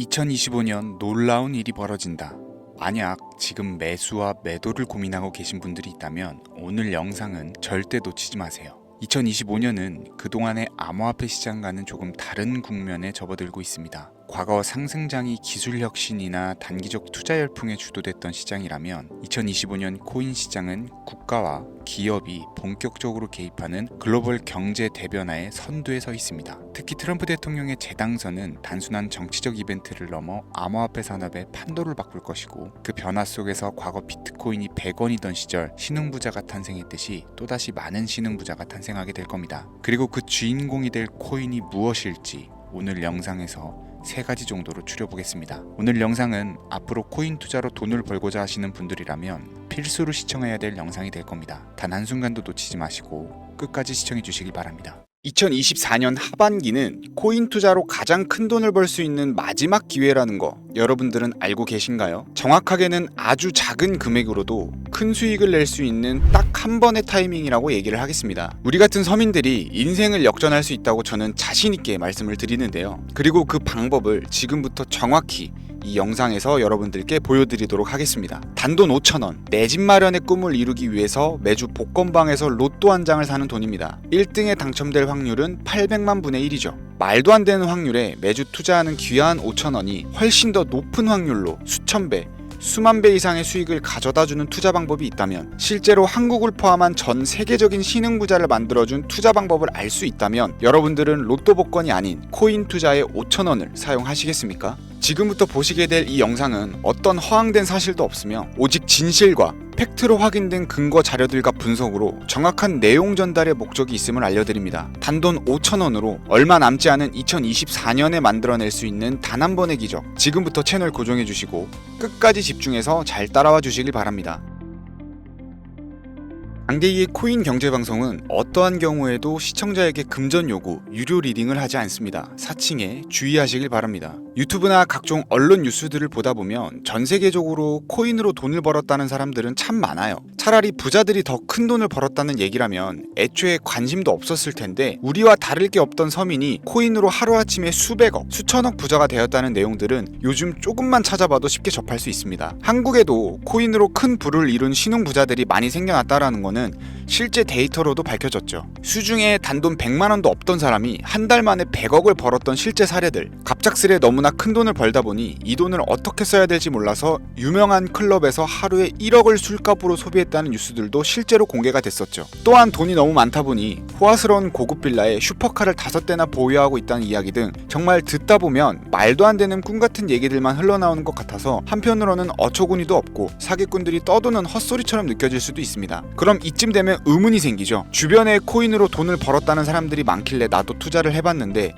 2025년 놀라운 일이 벌어진다. 만약 지금 매수와 매도를 고민하고 계신 분들이 있다면 오늘 영상은 절대 놓치지 마세요. 2025년은 그동안의 암호화폐 시장과는 조금 다른 국면에 접어들고 있습니다. 과거 상승장이 기술 혁신이나 단기적 투자 열풍에 주도됐던 시장이라면 2025년 코인 시장은 국가와 기업이 본격적으로 개입하는 글로벌 경제 대변화의 선두에 서 있습니다. 특히 트럼프 대통령의 재당선은 단순한 정치적 이벤트를 넘어 암호화폐 산업의 판도를 바꿀 것이고, 그 변화 속에서 과거 비트코인이 100원이던 시절 신흥부자가 탄생했듯이 또다시 많은 신흥부자가 탄생하게 될 겁니다. 그리고 그 주인공이 될 코인이 무엇일지 오늘 영상에서 3가지 정도로 추려보겠습니다. 오늘 영상은 앞으로 코인 투자로 돈을 벌고자 하시는 분들이라면 필수로 시청해야 될 영상이 될 겁니다. 단 한순간도 놓치지 마시고 끝까지 시청해 주시기 바랍니다. 2024년 하반기는 코인 투자로 가장 큰 돈을 벌 수 있는 마지막 기회라는 거 여러분들은 알고 계신가요? 정확하게는 아주 작은 금액으로도 큰 수익을 낼 수 있는 딱 한 번의 타이밍이라고 얘기를 하겠습니다. 우리 같은 서민들이 인생을 역전할 수 있다고 저는 자신 있게 말씀을 드리는데요. 그리고 그 방법을 지금부터 정확히 이 영상에서 여러분들께 보여드리도록 하겠습니다. 단돈 5,000원, 내 집 마련의 꿈을 이루기 위해서 매주 복권방에서 로또 한 장을 사는 돈입니다. 1등에 당첨될 확률은 800만 분의 1이죠. 말도 안 되는 확률에 매주 투자하는 귀한 5,000원이 훨씬 더 높은 확률로 수천 배, 수만 배 이상의 수익을 가져다주는 투자 방법이 있다면, 실제로 한국을 포함한 전 세계적인 신흥부자를 만들어준 투자 방법을 알 수 있다면 여러분들은 로또 복권이 아닌 코인 투자에 5,000원을 사용하시겠습니까? 지금부터 보시게 될 이 영상은 어떤 허황된 사실도 없으며 오직 진실과 팩트로 확인된 근거 자료들과 분석으로 정확한 내용 전달의 목적이 있음을 알려드립니다. 단돈 5,000원으로 얼마 남지 않은 2024년에 만들어낼 수 있는 단 한 번의 기적. 지금부터 채널 고정해주시고 끝까지 집중해서 잘 따라와 주시길 바랍니다. 장대희의 코인 경제방송은 어떠한 경우에도 시청자에게 금전 요구, 유료 리딩을 하지 않습니다. 사칭에 주의하시길 바랍니다. 유튜브나 각종 언론 뉴스들을 보다 보면 전 세계적으로 코인으로 돈을 벌었다는 사람들은 참 많아요. 차라리 부자들이 더 큰 돈을 벌었다는 얘기라면 애초에 관심도 없었을 텐데, 우리와 다를 게 없던 서민이 코인으로 하루아침에 수백억, 수천억 부자가 되었다는 내용들은 요즘 조금만 찾아봐도 쉽게 접할 수 있습니다. 한국에도 코인으로 큰 부를 이룬 신흥 부자들이 많이 생겨났다라는 거는 실제 데이터로도 밝혀졌죠. 수중에 단돈 100만 원도 없던 사람이 한 달 만에 100억을 벌었던 실제 사례들. 갑작스레 너무나 큰 돈을 벌다 보니 이 돈을 어떻게 써야 될지 몰라서 유명한 클럽에서 하루에 1억을 술값으로 소비했다는 뉴스들도 실제로 공개가 됐었죠. 또한 돈이 너무 많다 보니 호화스러운 고급 빌라에 슈퍼카를 5대나 보유하고 있다는 이야기 등 정말 듣다 보면 말도 안 되는 꿈 같은 얘기들만 흘러나오는 것 같아서 한편으로는 어처구니도 없고 사기꾼들이 떠도는 헛소리처럼 느껴질 수도 있습니다. 그럼 이쯤 되면 의문이 생기죠. 주변에 코인으로 돈을 벌었다는 사람들이 많길래 나도 투자를 해봤는데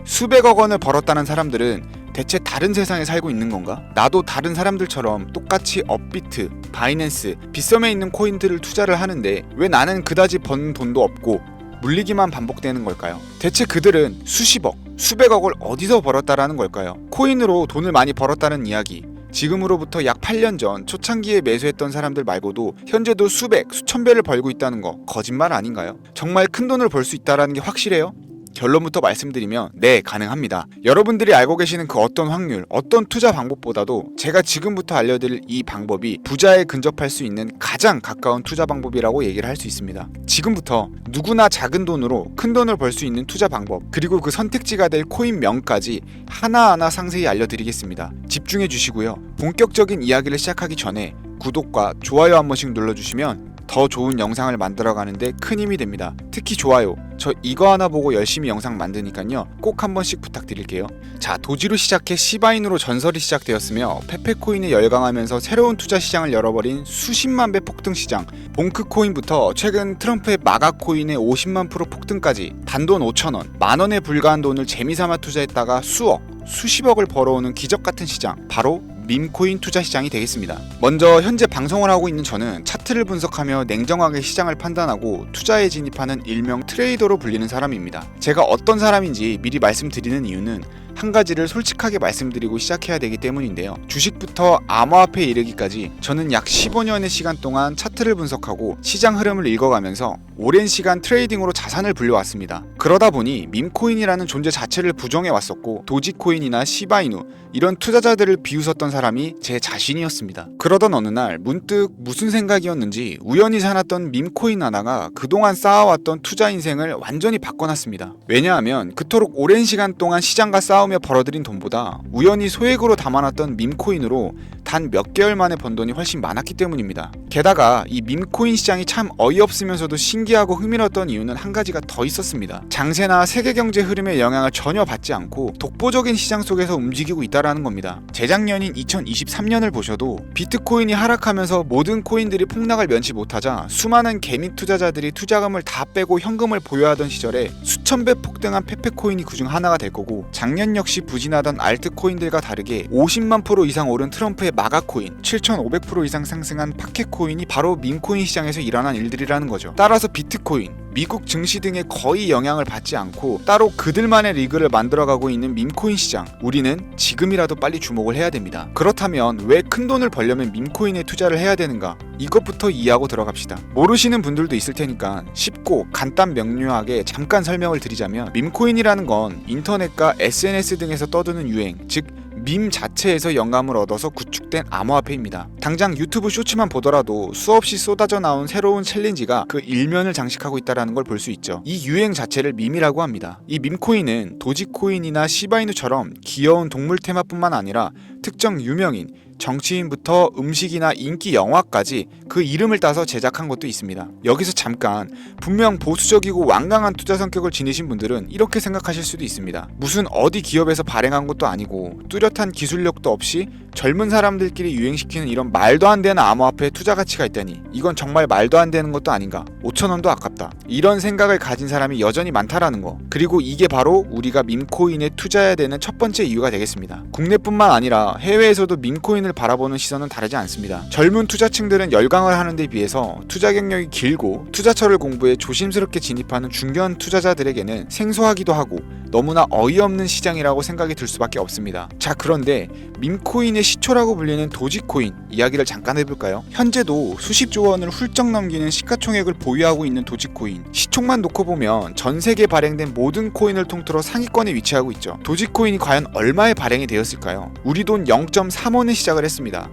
수백억 원을 벌었다는 사람들은 대체 다른 세상에 살고 있는 건가? 나도 다른 사람들처럼 똑같이 업비트, 바이낸스, 빗썸에 있는 코인들을 투자를 하는데 왜 나는 그다지 번 돈도 없고 물리기만 반복되는 걸까요? 대체 그들은 수십억, 수백억을 어디서 벌었다라는 걸까요? 코인으로 돈을 많이 벌었다는 이야기, 지금으로부터 약 8년 전 초창기에 매수했던 사람들 말고도 현재도 수백, 수천 배를 벌고 있다는 거 거짓말 아닌가요? 정말 큰 돈을 벌 수 있다는 게 확실해요? 결론부터 말씀드리면 네, 가능합니다. 여러분들이 알고 계시는 그 어떤 확률, 어떤 투자 방법보다도 제가 지금부터 알려드릴 이 방법이 부자에 근접할 수 있는 가장 가까운 투자 방법이라고 얘기를 할 수 있습니다. 지금부터 누구나 작은 돈으로 큰 돈을 벌 수 있는 투자 방법, 그리고 그 선택지가 될 코인명까지 하나하나 상세히 알려드리겠습니다. 집중해 주시고요. 본격적인 이야기를 시작하기 전에 구독과 좋아요 한 번씩 눌러주시면 더 좋은 영상을 만들어가는데 큰 힘이 됩니다. 특히 좋아요, 저 이거 하나 보고 열심히 영상 만드니까요, 꼭 한 번씩 부탁드릴게요. 자, 도지로 시작해 시바인으로 전설이 시작되었으며 페페코인에 열광하면서 새로운 투자 시장을 열어버린 수십만 배 폭등 시장, 봉크코인부터 최근 트럼프의 마가코인의 50만 프로 폭등까지 단돈 5,000원, 만원에 불과한 돈을 재미삼아 투자했다가 수억, 수십억을 벌어오는 기적같은 시장, 바로 밈코인 투자 시장이 되겠습니다. 먼저 현재 방송을 하고 있는 저는 차트를 분석하며 냉정하게 시장을 판단하고 투자에 진입하는 일명 트레이더로 불리는 사람입니다. 제가 어떤 사람인지 미리 말씀드리는 이유는 한 가지를 솔직하게 말씀드리고 시작해야 되기 때문인데요. 주식부터 암호화폐에 이르기까지 저는 약 15년의 시간 동안 차트를 분석하고 시장 흐름을 읽어가면서 오랜 시간 트레이딩으로 자산을 불려왔습니다. 그러다 보니 밈코인이라는 존재 자체를 부정해왔었고 도지코인이나 시바이누 이런 투자자들을 비웃었던 사람이 제 자신이었습니다. 그러던 어느 날 문득 무슨 생각이었는지 우연히 사놨던 밈코인 하나가 그동안 쌓아왔던 투자 인생을 완전히 바꿔놨습니다. 왜냐하면 그토록 오랜 시간 동안 시장과 싸우며 벌어들인 돈보다 우연히 소액으로 담아놨던 밈코인으로 단 몇 개월 만에 번 돈이 훨씬 많았기 때문입니다. 게다가 이 밈코인 시장이 참 어이없으면서도 신기하고 흥미로웠던 이유는 한 가지가 더 있었습니다. 장세나 세계 경제 흐름의 영향을 전혀 받지 않고 독보적인 시장 속에서 움직이고 있다라는 겁니다. 재작년인 2023년을 보셔도 비트코인이 하락하면서 모든 코인들이 폭락을 면치 못하자 수많은 개미 투자자들이 투자금을 다 빼고 현금을 보유하던 시절에 수천 배 폭등한 페페코인이 그중 하나가 될 거고, 작년 역시 부진하던 알트코인들과 다르게 50만 % 이상 오른 트럼프의 마가코인, 7,500% 이상 상승한 파켓코인이 바로 밈코인 시장에서 일어난 일들이라는 거죠. 따라서 비트코인, 미국 증시 등에 거의 영향을 받지 않고 따로 그들만의 리그를 만들어가고 있는 밈코인 시장, 우리는 지금이라도 빨리 주목을 해야 됩니다. 그렇다면 왜 큰돈을 벌려면 밈코인에 투자를 해야 되는가? 이것부터 이해하고 들어갑시다. 모르시는 분들도 있을 테니까 쉽고 간단 명료하게 잠깐 설명을 드리자면, 밈코인이라는 건 인터넷과 SNS 등에서 떠드는 유행, 즉 밈 자체에서 영감을 얻어서 구축된 암호화폐입니다. 당장 유튜브 쇼츠만 보더라도 수없이 쏟아져 나온 새로운 챌린지가 그 일면을 장식하고 있다는 걸 볼 수 있죠. 이 유행 자체를 밈이라고 합니다. 이 밈코인은 도지코인이나 시바이누처럼 귀여운 동물 테마뿐만 아니라 특정 유명인, 정치인부터 음식이나 인기 영화까지 그 이름을 따서 제작한 것도 있습니다. 여기서 잠깐, 분명 보수적이고 완강한 투자 성격을 지니신 분들은 이렇게 생각하실 수도 있습니다. 무슨 어디 기업에서 발행한 것도 아니고 뚜렷한 기술력도 없이 젊은 사람들끼리 유행시키는 이런 말도 안 되는 암호화폐에 투자 가치가 있다니, 이건 정말 말도 안 되는 것도 아닌가, 5,000원도 아깝다, 이런 생각을 가진 사람이 여전히 많다라는 거. 그리고 이게 바로 우리가 밈코인에 투자해야 되는 첫 번째 이유가 되겠습니다. 국내뿐만 아니라 해외에서도 밈코인을 바라보는 시선은 다르지 않습니다. 젊은 투자층들은 열광을 하는 데 비해서 투자 경력이 길고 투자처를 공부해 조심스럽게 진입하는 중견 투자자들에게는 생소하기도 하고 너무나 어이없는 시장이라고 생각이 들 수밖에 없습니다. 자, 그런데 밈코인의 시초라고 불리는 도지코인 이야기를 잠깐 해볼까요? 현재도 수십조 원을 훌쩍 넘기는 시가총액을 보유하고 있는 도지코인, 시총만 놓고 보면 전 세계에 발행된 모든 코인을 통틀어 상위권에 위치하고 있죠. 도지코인이 과연 얼마에 발행이 되었을까요? 우리 돈 0.3원에 시작을 했습니다.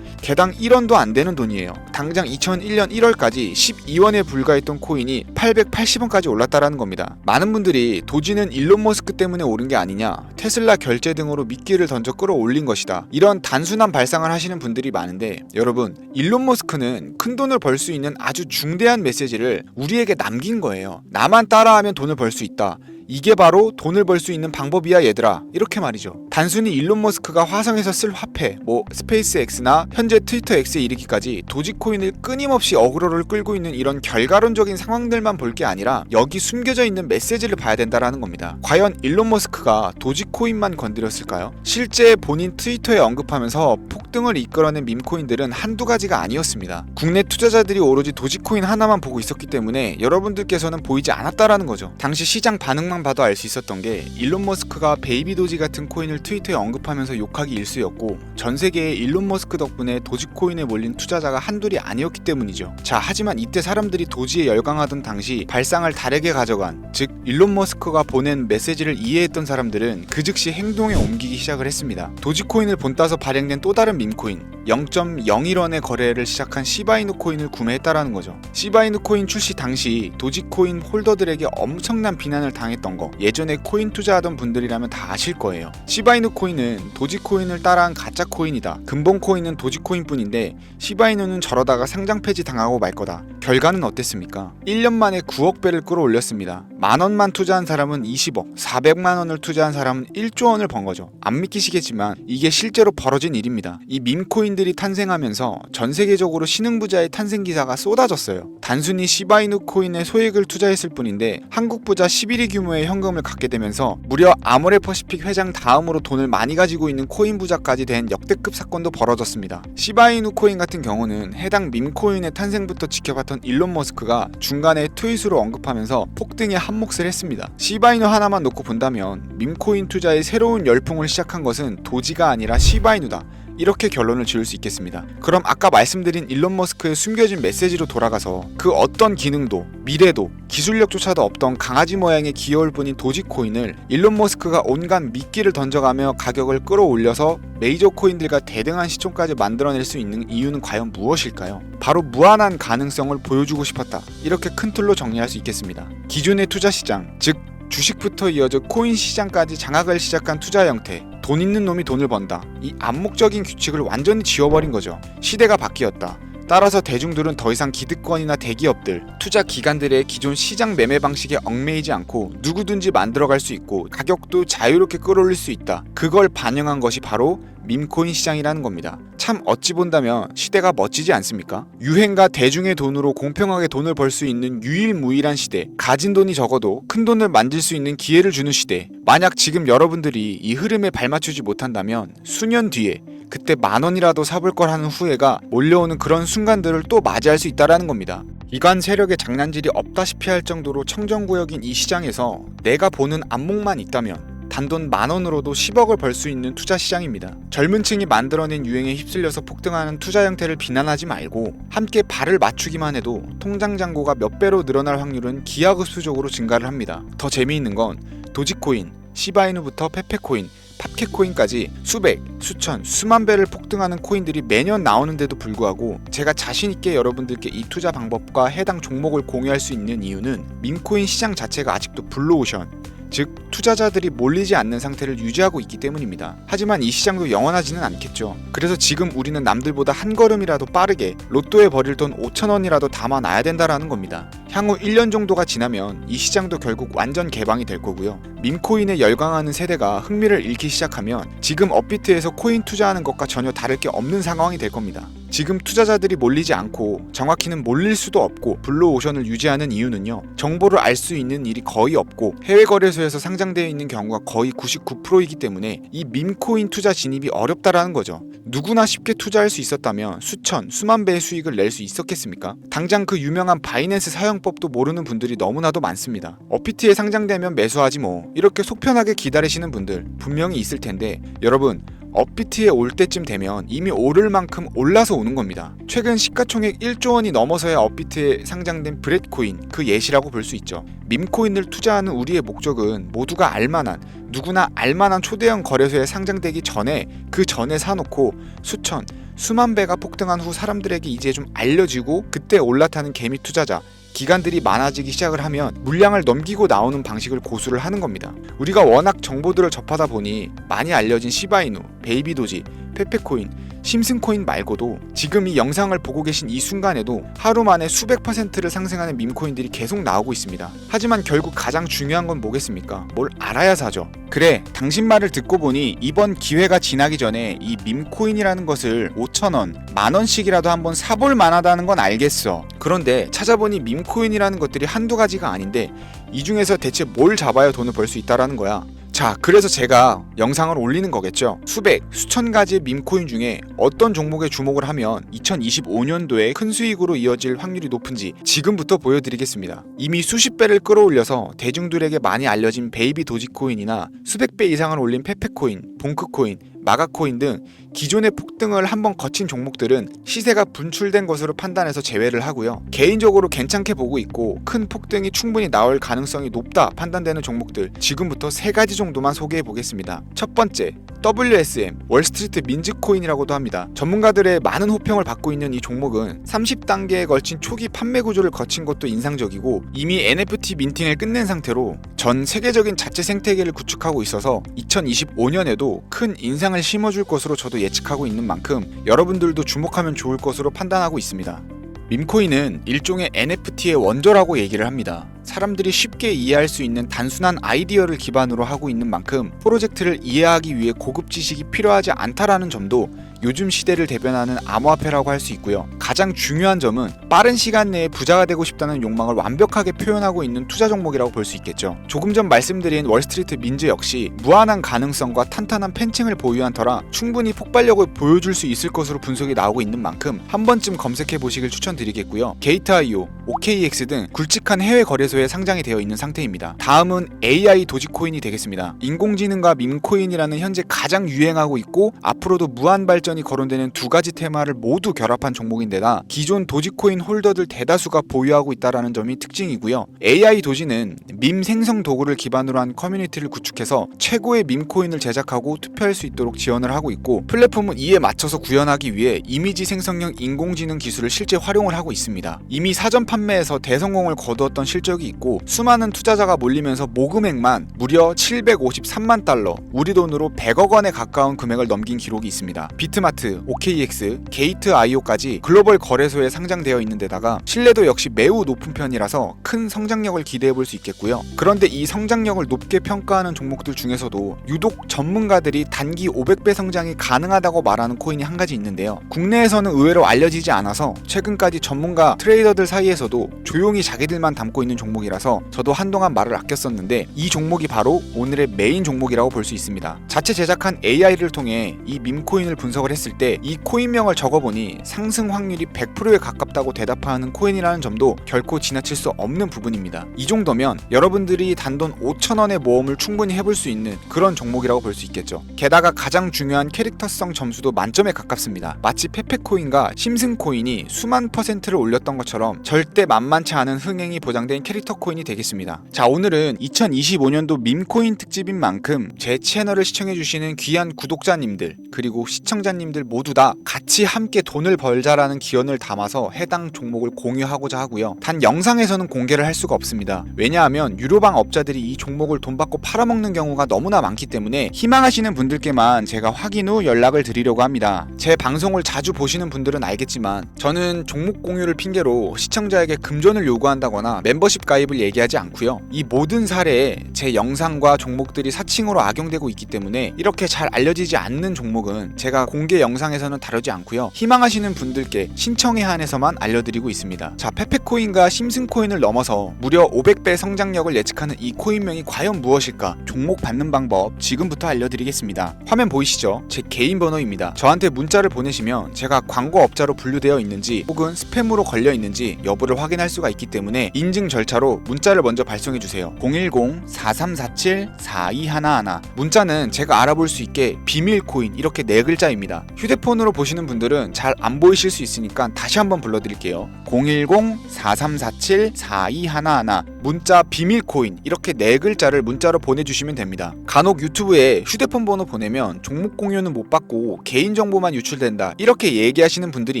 개당 1원도 안 되는 돈이에요. 당장 2001년 1월까지 12원에 불과했던 코인이 880원까지 올랐다라는 겁니다. 많은 분들이 도지는 일론 머스크 때문에 오른 게 아니냐, 테슬라 결제 등으로 미끼를 던져 끌어올린 것이다, 이런 단순한 발상을 하시는 분들이 많은데, 여러분, 일론 머스크는 큰 돈을 벌 수 있는 아주 중대한 메시지를 우리에게 남긴 거예요. 나만 따라하면 돈을 벌 수 있다, 이게 바로 돈을 벌 수 있는 방법이야 얘들아, 이렇게 말이죠. 단순히 일론 머스크가 화성에서 쓸 화폐, 스페이스 X나 현재 트위터 X에 이르기까지 도지코인을 끊임없이 어그로를 끌고 있는 이런 결과론적인 상황들만 볼 게 아니라 여기 숨겨져 있는 메시지를 봐야 된다라는 겁니다. 과연 일론 머스크가 도지코인만 건드렸을까요? 실제 본인 트위터에 언급하면서 폭등을 이끌어낸 밈코인들은 한두 가지가 아니었습니다. 국내 투자자들이 오로지 도지코인 하나만 보고 있었기 때문에 여러분들께서는 보이지 않았다라는 거죠. 당시 시장 반응만 봐도 알 수 있었던 게, 일론 머스크가 베이비 도지 같은 코인을 트위터에 언급하면서 욕하기 일쑤였고, 전 세계에 일론 머스크 덕분에 도지코인에 몰린 투자자가 한둘이 아니었기 때문이죠. 자, 하지만 이때 사람들이 도지에 열광하던 당시 발상을 다르게 가져간, 즉 일론 머스크가 보낸 메시지를 이해했던 사람들은 그 즉시 행동에 옮기기 시작을 했습니다. 도지코인을 본따서 발행된 또 다른 밈코인, 0.01원의 거래를 시작한 시바이누 코인을 구매했다라는 거죠. 시바이누 코인 출시 당시 도지코인 홀더들에게 엄청난 비난을 당했던 거, 예전에 코인 투자하던 분들이라면 다 아실 거예요. 시바이누 코인은 도지코인을 따라한 가짜 코인이다, 근본 코인은 도지코인 뿐인데 시바이누는 저러다가 상장 폐지 당하고 말 거다. 결과는 어땠습니까? 1년 만에 9억 배를 끌어올렸습니다. 만원만 투자한 사람은 20억, 400만원을 투자한 사람은 1조 원을 번 거죠. 안 믿기시겠지만 이게 실제로 벌어진 일입니다. 이 밈코인들이 탄생하면서 전 세계적으로 신흥부자의 탄생 기사가 쏟아졌어요. 단순히 시바이누 코인에 소액을 투자했을 뿐인데 한국 부자 11위 규모의 현금을 갖게 되면서 무려 아모레퍼시픽 회장 다음으로 돈을 많이 가지고 있는 코인 부자까지 된 역대급 사건도 벌어졌습니다. 시바이누 코인 같은 경우는 해당 밈코인의 탄생부터 지켜봤던 있었던 일론 머스크가 중간에 트윗으로 언급하면서 폭등에 한몫을 했습니다. 시바이누 하나만 놓고 본다면 밈코인 투자의 새로운 열풍을 시작한 것은 도지가 아니라 시바이누다, 이렇게 결론을 지을 수 있겠습니다. 그럼 아까 말씀드린 일론 머스크의 숨겨진 메시지로 돌아가서 그 어떤 기능도 미래도 기술력조차도 없던 강아지 모양의 귀여울 뿐인 도지코인을 일론 머스크가 온갖 미끼를 던져가며 가격을 끌어올려서 메이저 코인들과 대등한 시총까지 만들어낼 수 있는 이유는 과연 무엇일까요? 바로 무한한 가능성을 보여주고 싶었다, 이렇게 큰 틀로 정리할 수 있겠습니다. 기존의 투자 시장, 즉 주식부터 이어져 코인 시장까지 장악을 시작한 투자 형태, 돈 있는 놈이 돈을 번다, 이 암묵적인 규칙을 완전히 지워버린 거죠. 시대가 바뀌었다. 따라서 대중들은 더 이상 기득권이나 대기업들, 투자 기관들의 기존 시장 매매 방식에 얽매이지 않고 누구든지 만들어갈 수 있고 가격도 자유롭게 끌어올릴 수 있다. 그걸 반영한 것이 바로 밈코인 시장이라는 겁니다. 참 어찌 본다면 시대가 멋지지 않습니까? 유행과 대중의 돈으로 공평하게 돈을 벌 수 있는 유일무이한 시대, 가진 돈이 적어도 큰 돈을 만들 수 있는 기회를 주는 시대. 만약 지금 여러분들이 이 흐름에 발맞추지 못한다면 수년 뒤에 그때 10,000원이라도 사볼 걸 하는 후회가 몰려오는 그런 순간들을 또 맞이할 수 있다라는 겁니다. 이관 세력의 장난질이 없다시피 할 정도로 청정구역인 이 시장에서 내가 보는 안목만 있다면 단돈 10,000원으로도 10억을 벌 수 있는 투자 시장입니다. 젊은 층이 만들어낸 유행에 휩쓸려서 폭등하는 투자 형태를 비난하지 말고 함께 발을 맞추기만 해도 통장 잔고가 몇 배로 늘어날 확률은 기하급수적으로 증가를 합니다. 더 재미있는 건 도지코인, 시바이누부터 페페코인, 팝캣코인까지 수백, 수천, 수만 배를 폭등하는 코인들이 매년 나오는데도 불구하고 제가 자신있게 여러분들께 이 투자 방법과 해당 종목을 공유할 수 있는 이유는 밈코인 시장 자체가 아직도 블루오션, 즉 투자자들이 몰리지 않는 상태를 유지하고 있기 때문입니다. 하지만 이 시장도 영원하지는 않겠죠. 그래서 지금 우리는 남들보다 한 걸음이라도 빠르게 로또에 버릴 돈 5,000원이라도 담아놔야 된다라는 겁니다. 향후 1년 정도가 지나면 이 시장도 결국 완전 개방이 될 거고요. 밈코인에 열광하는 세대가 흥미를 잃기 시작하면 지금 업비트에서 코인 투자하는 것과 전혀 다를 게 없는 상황이 될 겁니다. 지금 투자자들이 몰리지 않고 정확히는 몰릴 수도 없고 블루오션을 유지하는 이유는요, 정보를 알 수 있는 일이 거의 없고 해외 거래소에서 상장되어 있는 경우가 거의 99%이기 때문에 이 밈코인 투자 진입이 어렵다라는 거죠. 누구나 쉽게 투자할 수 있었다면 수천, 수만 배의 수익을 낼 수 있었겠습니까? 당장 그 유명한 바이낸스 사용법도 모르는 분들이 너무나도 많습니다. 업비트에 상장되면 매수하지 뭐, 이렇게 속편하게 기다리시는 분들 분명히 있을 텐데, 여러분 업비트에 올 때쯤 되면 이미 오를 만큼 올라서 오는 겁니다. 최근 시가총액 1조 원이 넘어서야 업비트에 상장된 브렛코인, 그 예시라고 볼 수 있죠. 밈코인을 투자하는 우리의 목적은 모두가 알만한, 누구나 알만한 초대형 거래소에 상장되기 전에, 그 전에 사놓고 수천, 수만 배가 폭등한 후 사람들에게 이제 좀 알려지고 그때 올라타는 개미 투자자, 기관들이 많아지기 시작을 하면 물량을 넘기고 나오는 방식을 고수를 하는 겁니다. 우리가 워낙 정보들을 접하다 보니 많이 알려진 시바이누, 베이비도지, 페페코인, 심슨코인 말고도 지금 이 영상을 보고 계신 이 순간에도 하루 만에 수백 %를 상승하는 밈코인들이 계속 나오고 있습니다. 하지만 결국 가장 중요한 건 뭐겠습니까? 뭘 알아야 사죠. 그래, 당신 말을 듣고 보니 이번 기회가 지나기 전에 이 밈코인이라는 것을 5,000원, 10,000원씩이라도 한번 사볼 만하다는 건 알겠어. 그런데 찾아보니 밈코인이라는 것들이 한두 가지가 아닌데 이 중에서 대체 뭘 잡아야 돈을 벌 수 있다라는 거야. 자, 그래서 제가 영상을 올리는 거겠죠. 수백, 수천 가지의 밈코인 중에 어떤 종목에 주목을 하면 2025년도에 큰 수익으로 이어질 확률이 높은지 지금부터 보여드리겠습니다. 이미 수십 배를 끌어올려서 대중들에게 많이 알려진 베이비 도지코인이나 수백 배 이상을 올린 페페코인, 봉크코인, 마가코인 등 기존의 폭등을 한번 거친 종목들은 시세가 분출된 것으로 판단해서 제외를 하고요. 개인적으로 괜찮게 보고 있고 큰 폭등이 충분히 나올 가능성이 높다 판단되는 종목들 지금부터 3가지 정도만 소개해 보겠습니다. 첫 번째, WSM, 월스트리트 민즈코인이라고도 합니다. 전문가들의 많은 호평을 받고 있는 이 종목은 30단계에 걸친 초기 판매 구조를 거친 것도 인상적이고 이미 NFT 민팅을 끝낸 상태로 전 세계적인 자체 생태계를 구축하고 있어서 2025년에도 큰 인상을 심어줄 것으로 저도 예측하고 있는 만큼 여러분들도 주목하면 좋을 것으로 판단하고 있습니다. 밈코인은 일종의 NFT의 원조라고 얘기를 합니다. 사람들이 쉽게 이해할 수 있는 단순한 아이디어를 기반으로 하고 있는 만큼 프로젝트를 이해하기 위해 고급 지식이 필요하지 않다라는 점도 요즘 시대를 대변하는 암호화폐라고 할 수 있고요. 가장 중요한 점은 빠른 시간 내에 부자가 되고 싶다는 욕망을 완벽하게 표현하고 있는 투자 종목이라고 볼 수 있겠죠. 조금 전 말씀드린 월스트리트 민즈 역시 무한한 가능성과 탄탄한 팬층을 보유한 터라 충분히 폭발력을 보여줄 수 있을 것으로 분석이 나오고 있는 만큼 한 번쯤 검색해 보시길 추천드리겠고요. 게이트.io, OKX 등 굵직한 해외 거래소에 상장이 되어 있는 상태입니다. 다음은 AI 도지코인이 되겠습니다. 인공지능과 밈코인이라는 현재 가장 유행하고 있고 앞으로도 무한 발전이 거론되는 두 가지 테마를 모두 결합한 종목인데다 기존 도지코인 홀더들 대다수가 보유하고 있다는 점이 특징이고요. AI 도지는 밈 생성 도구를 기반으로 한 커뮤니티를 구축해서 최고의 밈코인을 제작하고 투표할 수 있도록 지원을 하고 있고 플랫폼은 이에 맞춰서 구현하기 위해 이미지 생성형 인공지능 기술을 실제 활용을 하고 있습니다. 이미 사전 판매에서 대성공을 거두었던 실적이 있고 수많은 투자자가 몰리면서 모금액만 무려 753만 달러, 우리 돈으로 100억 원에 가까운 금액을 넘긴 기록이 있습니다. 비트마트, OKX, 게이트.io까지 글로벌 거래소에 상장되어 있는 데다가 신뢰도 역시 매우 높은 편이라서 큰 성장력을 기대해 볼 수 있겠고요. 그런데 이 성장력을 높게 평가하는 종목들 중에서도 유독 전문가들이 단기 500배 성장이 가능하다고 말하는 코인이 한 가지 있는데요. 국내에서는 의외로 알려지지 않아서 최근까지 전문가 트레이더들 사이에서도 조용히 자기들만 담고 있는 종목이라서 저도 한동안 말을 아꼈었는데 이 종목이 바로 오늘의 메인 종목이라고 볼 수 있습니다. 자체 제작한 AI를 통해 이 밈코인을 분석을 했을 때 이 코인명을 적어보니 상승 확률이 100%에 가깝다고 대답하는 코인이라는 점도 결코 지나칠 수 없는 부분입니다. 이 정도면 여러분들이 단돈 5,000원의 모험을 충분히 해볼 수 있는 그런 종목이라고 볼 수 있겠죠. 게다가 가장 중요한 캐릭터성 점수도 만점에 가깝습니다. 마치 페페코인과 심슨코인이 수만 %를 올렸던 것처럼 절대 만만치 않은 흥행이 보장된 캐릭터 코인이 되겠습니다. 자, 오늘은 2025년도 밈코인 특집인 만큼 제 채널을 시청해주시는 귀한 구독자님들 그리고 시청자님들 모두 다 같이 함께 돈을 벌자라는 기원을 담아서 해당 종목을 공유하고자 하고요. 단 영상에서는 공개를 할 수가 없습니다. 왜냐하면 유료방 업자들이 이 종목을 돈 받고 팔아먹는 경우가 너무나 많기 때문에 희망하시는 분들께만 제가 확인 후 연락을 드리려고 합니다. 제 방송을 자주 보시는 분들은 알겠지만 저는 종목 공유를 핑계로 시청자에게 금전을 요구한다거나 멤버십 가입을 얘기하지 않고요. 이 모든 사례에 제 영상과 종목들이 사칭으로 악용되고 있기 때문에 이렇게 잘 알려지지 않는 종목은 제가 공개 영상에서는 다루지 않고요. 희망하시는 분들께 신청에 한해서만 알려드리고 있습니다. 자, 페페코인과 심슨코인을 넘어서 무려 500배 성장력을 예측하는 이 코인명이 과연 무엇일까? 종목 받는 방법 지금부터 알려드리겠습니다. 화면 보이시죠? 제 개인 번호입니다. 저한테 문자를 보내시면 제가 광고업자로 분류되어 있는지 혹은 스팸으로 걸려 있는지 여부를 확인할 수가 있기 때문에 인증 절차로 문자를 먼저 발송해주세요. 010-4347-4211 문자는 제가 알아볼 수 있게 비밀코인 이렇게 4글자입니다. 휴대폰으로 보시는 분들은 잘 안 보이실 수 있으니까 다시 한번 불러드릴게요. 010-4347-4211 문자 비밀코인 이렇게 4글자를 문자로 보내주시면 됩니다. 간혹 유튜브에 휴대폰 번호 보내면 종목 공유는 못 받고 개인정보만 유출된다 이렇게 얘기하시는 분들이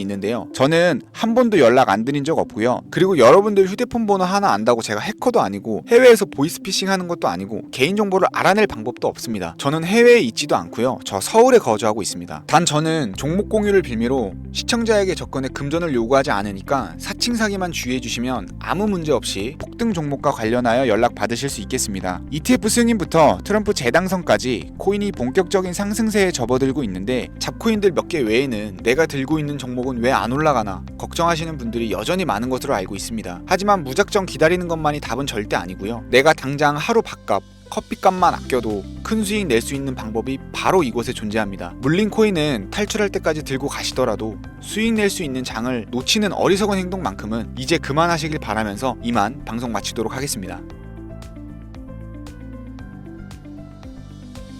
있는데요. 저는 한 번도 연락 안 드린 적 없고요. 그리고 여러분들 휴대폰 번호 하나 안다고 제가 해커도 아니고 해외에서 보이스피싱 하는 것도 아니고 개인정보를 알아낼 방법도 없습니다. 저는 해외에 있지도 않고요. 저 서울에 거주하고 있습니다. 단 저는 종목 공유를 빌미로 시청자에게 접근에 금전을 요구하지 않으니까 사칭 사기만 주의해 주시면 아무 문제 없이 폭등 종목과 관련하여 연락 받으실 수 있겠습니다. ETF 승인부터 트럼프 재당선까지 코인이 본격적인 상승세에 접어들고 있는데 잡코인들 몇 개 외에는 내가 들고 있는 종목은 왜 안 올라가나 걱정하시는 분들이 여전히 많은 것으로 알고 있습니다. 하지만 무작정 기다리는 것만이 답은 절대 아니고요. 내가 당장 하루 밥값 커피값만 아껴도 큰 수익 낼 수 있는 방법이 바로 이곳에 존재합니다. 물린 코인은 탈출할 때까지 들고 가시더라도 수익 낼 수 있는 장을 놓치는 어리석은 행동만큼은 이제 그만하시길 바라면서 이만 방송 마치도록 하겠습니다.